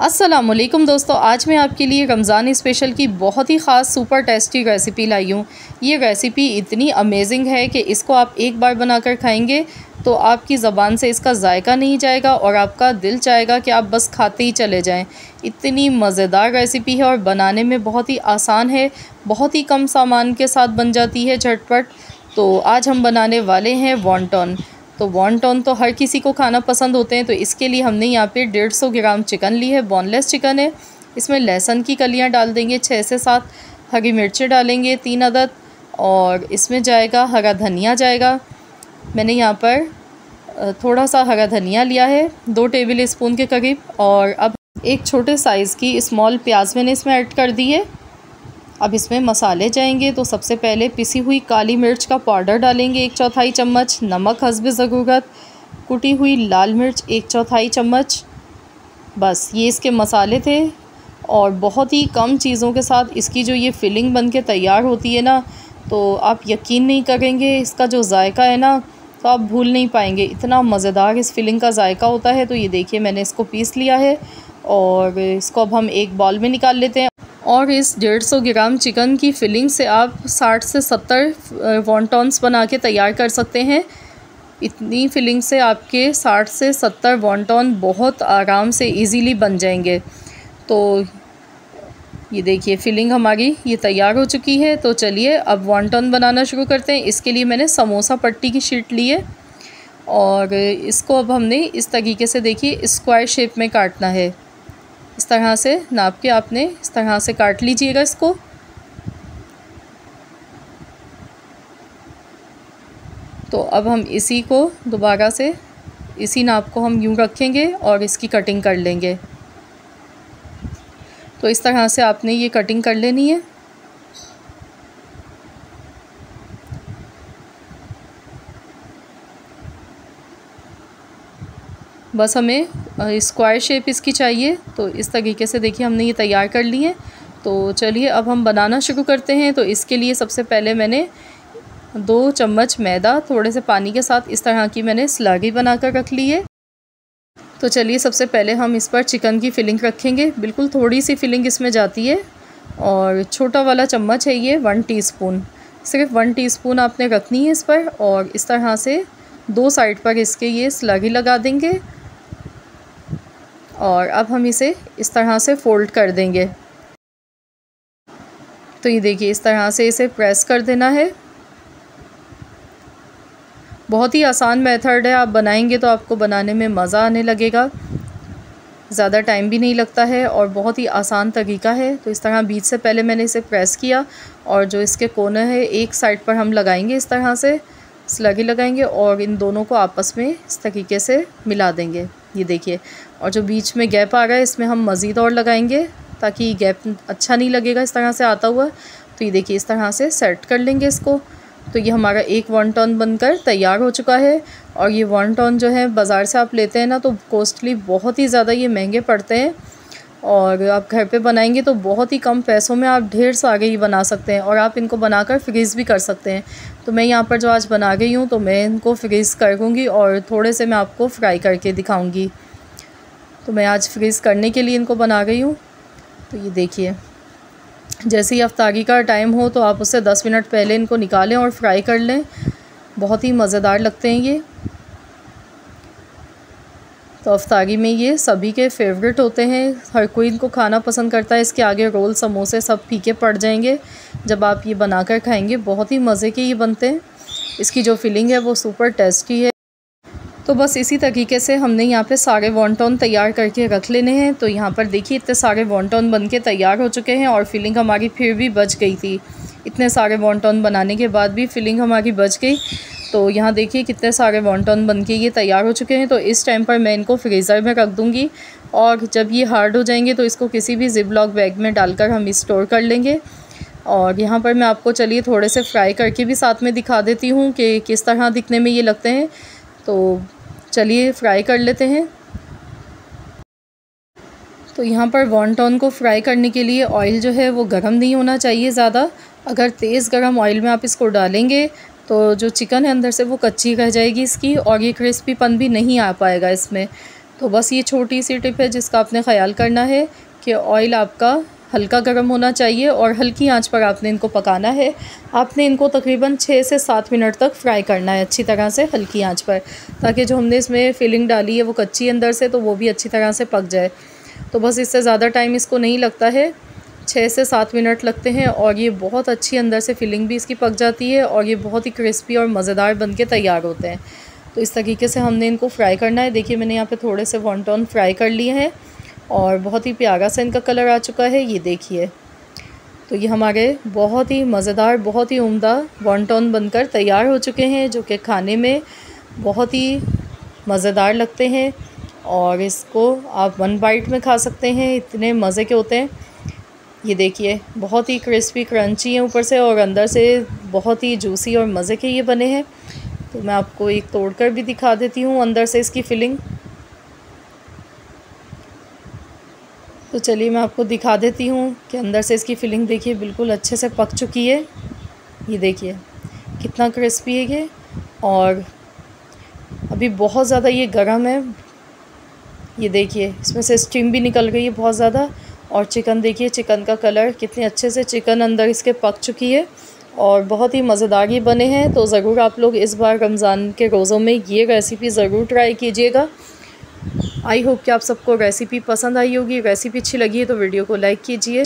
अस्सलामुअलैकुम दोस्तों, आज मैं आपके लिए रमज़ान स्पेशल की बहुत ही ख़ास सुपर टेस्टी रेसिपी लाई हूँ। ये रेसिपी इतनी अमेजिंग है कि इसको आप एक बार बनाकर खाएंगे तो आपकी ज़बान से इसका जायका नहीं जाएगा और आपका दिल चाहेगा कि आप बस खाते ही चले जाएं। इतनी मज़ेदार रेसिपी है और बनाने में बहुत ही आसान है, बहुत ही कम सामान के साथ बन जाती है झटपट। तो आज हम बनाने वाले हैं वॉन्टन। तो वॉन्टन तो हर किसी को खाना पसंद होते हैं। तो इसके लिए हमने यहाँ पे 150 ग्राम चिकन ली है, बोनलेस चिकन है। इसमें लहसुन की कलियाँ डाल देंगे 6 से 7, हरी मिर्चें डालेंगे 3 अदद, और इसमें जाएगा हरा धनिया जाएगा। मैंने यहाँ पर थोड़ा सा हरा धनिया लिया है, 2 टेबल स्पून के करीब। और अब एक छोटे साइज़ की स्मॉल प्याज मैंने इसमें ऐड कर दी है। अब इसमें मसाले जाएंगे। तो सबसे पहले पिसी हुई काली मिर्च का पाउडर डालेंगे 1/4 चम्मच, नमक हस्बे ज़रूरत, कुटी हुई लाल मिर्च 1/4 चम्मच। बस ये इसके मसाले थे। और बहुत ही कम चीज़ों के साथ इसकी जो ये फिलिंग बन के तैयार होती है ना, तो आप यकीन नहीं करेंगे, इसका जो जायका है ना तो आप भूल नहीं पाएंगे। इतना मज़ेदार इस फिलिंग का जायका होता है। तो ये देखिए मैंने इसको पीस लिया है और इसको अब हम एक बाउल में निकाल लेते हैं। और इस 150 ग्राम चिकन की फिलिंग से आप 60 से 70 वॉन्टॉन्स बना के तैयार कर सकते हैं। इतनी फिलिंग से आपके 60 से 70 वॉन्टॉन बहुत आराम से इजीली बन जाएंगे। तो ये देखिए फिलिंग हमारी ये तैयार हो चुकी है। तो चलिए अब वॉन्टॉन बनाना शुरू करते हैं। इसके लिए मैंने समोसा पट्टी की शीट ली है और इसको अब हमने इस तरीके से देखिए स्क्वायर शेप में काटना है। इस तरह से नाप के आपने इस तरह से काट लीजिएगा इसको। तो अब हम इसी को दोबारा से इसी नाप को हम यूँ रखेंगे और इसकी कटिंग कर लेंगे। तो इस तरह से आपने ये कटिंग कर लेनी है। बस हमें स्क्वायर शेप इसकी चाहिए। तो इस तरीके से देखिए हमने ये तैयार कर ली है। तो चलिए अब हम बनाना शुरू करते हैं। तो इसके लिए सबसे पहले मैंने 2 चम्मच मैदा थोड़े से पानी के साथ इस तरह की मैंने स्लरी बनाकर रख ली है। तो चलिए सबसे पहले हम इस पर चिकन की फिलिंग रखेंगे। बिल्कुल थोड़ी सी फिलिंग इसमें जाती है और छोटा वाला चम्मच है ये 1 टीस्पून, सिर्फ 1 टीस्पून आपने रखनी है इस पर। और इस तरह से 2 साइड पर इसके ये स्लरी लगा देंगे और अब हम इसे इस तरह से फ़ोल्ड कर देंगे। तो ये देखिए इस तरह से इसे प्रेस कर देना है। बहुत ही आसान मेथड है, आप बनाएंगे तो आपको बनाने में मज़ा आने लगेगा। ज़्यादा टाइम भी नहीं लगता है और बहुत ही आसान तरीका है। तो इस तरह बीच से पहले मैंने इसे प्रेस किया और जो इसके कोने है एक साइड पर हम लगाएंगे, इस तरह से स्लगी लगाएंगे और इन दोनों को आपस में इस तरीके से मिला देंगे। ये देखिए, और जो बीच में गैप आ रहा है इसमें हम मज़ीद और लगाएंगे ताकि गैप अच्छा नहीं लगेगा इस तरह से आता हुआ। तो ये देखिए इस तरह से सेट कर लेंगे इसको। तो ये हमारा एक वॉन्टॉन बनकर तैयार हो चुका है। और ये वॉन्टॉन जो है बाज़ार से आप लेते हैं ना तो कॉस्टली बहुत ही ज़्यादा ये महंगे पड़ते हैं, और आप घर पे बनाएंगे तो बहुत ही कम पैसों में आप ढेर सारे ही बना सकते हैं और आप इनको बनाकर फ्रीज़ भी कर सकते हैं। तो मैं यहाँ पर जो आज बना गई हूँ तो मैं इनको फ्रीज़ करूँगी और थोड़े से मैं आपको फ्राई करके दिखाऊँगी। तो मैं आज फ्रीज़ करने के लिए इनको बना गई हूँ। तो ये देखिए, जैसे ही अफ्तारी का टाइम हो तो आप उससे 10 मिनट पहले इनको निकालें और फ्राई कर लें। बहुत ही मज़ेदार लगते हैं ये। तो अफ्तारी में ये सभी के फेवरेट होते हैं, हर कोई इनको खाना पसंद करता है। इसके आगे रोल समोसे सब फीके पड़ जाएंगे जब आप ये बनाकर खाएंगे। बहुत ही मज़े के ये बनते हैं। इसकी जो फिलिंग है वो सुपर टेस्टी है। तो बस इसी तरीके से हमने यहाँ पे सारे वॉन्टॉन तैयार करके रख लेने हैं। तो यहाँ पर देखिए इतने सारे वॉन्टॉन बन के तैयार हो चुके हैं और फिलिंग हमारी फिर भी बच गई थी। इतने सारे वॉन्टॉन बनाने के बाद भी फिलिंग हमारी बच गई। तो यहाँ देखिए कितने सारे वॉन्टॉन बन के ये तैयार हो चुके हैं। तो इस टाइम पर मैं इनको फ्रीज़र में रख दूँगी और जब ये हार्ड हो जाएंगे तो इसको किसी भी ज़िप-लॉक बैग में डालकर हम स्टोर कर लेंगे। और यहाँ पर मैं आपको चलिए थोड़े से फ्राई करके भी साथ में दिखा देती हूँ कि किस तरह दिखने में ये लगते हैं। तो चलिए फ्राई कर लेते हैं। तो यहाँ पर वॉन्टॉन को फ्राई करने के लिए ऑयल जो है वो गर्म नहीं होना चाहिए ज़्यादा। अगर तेज़ गर्म ऑयल में आप इसको डालेंगे तो जो चिकन है अंदर से वो कच्ची रह जाएगी इसकी और ये क्रिस्पीपन भी नहीं आ पाएगा इसमें। तो बस ये छोटी सी टिप है जिसका आपने ख्याल करना है कि ऑयल आपका हल्का गर्म होना चाहिए और हल्की आंच पर आपने इनको पकाना है। आपने इनको तकरीबन 6 से 7 मिनट तक फ्राई करना है अच्छी तरह से हल्की आंच पर, ताकि जो हमने इसमें फिलिंग डाली है वो कच्ची अंदर से, तो वो भी अच्छी तरह से पक जाए। तो बस इससे ज़्यादा टाइम इसको नहीं लगता है, 6 से 7 मिनट लगते हैं और ये बहुत अच्छी अंदर से फिलिंग भी इसकी पक जाती है और ये बहुत ही क्रिस्पी और मज़ेदार बन के तैयार होते हैं। तो इस तरीके से हमने इनको फ्राई करना है। देखिए मैंने यहाँ पे थोड़े से वॉन्टन फ्राई कर लिए हैं और बहुत ही प्यारा सा इनका कलर आ चुका है, ये देखिए। तो ये हमारे बहुत ही मज़ेदार, बहुत ही उम्दा वॉन्टन बनकर तैयार हो चुके हैं, जो कि खाने में बहुत ही मज़ेदार लगते हैं और इसको आप 1 बाइट में खा सकते हैं, इतने मज़े के होते हैं। ये देखिए बहुत ही क्रिस्पी क्रंची है ऊपर से और अंदर से बहुत ही जूसी और मज़े के ये बने हैं। तो मैं आपको एक तोड़कर भी दिखा देती हूँ अंदर से इसकी फिलिंग। तो चलिए मैं आपको दिखा देती हूँ कि अंदर से इसकी फिलिंग देखिए बिल्कुल अच्छे से पक चुकी है। ये देखिए कितना क्रिस्पी है ये, और अभी बहुत ज़्यादा ये गर्म है। ये देखिए इसमें से स्टीम भी निकल गई है बहुत ज़्यादा। और चिकन देखिए, चिकन का कलर कितने अच्छे से चिकन अंदर इसके पक चुकी है और बहुत ही मज़ेदार ये बने हैं। तो ज़रूर आप लोग इस बार रमज़ान के रोज़ों में ये रेसिपी ज़रूर ट्राई कीजिएगा। आई होप कि आप सबको रेसिपी पसंद आई होगी। रेसिपी अच्छी लगी है तो वीडियो को लाइक कीजिए।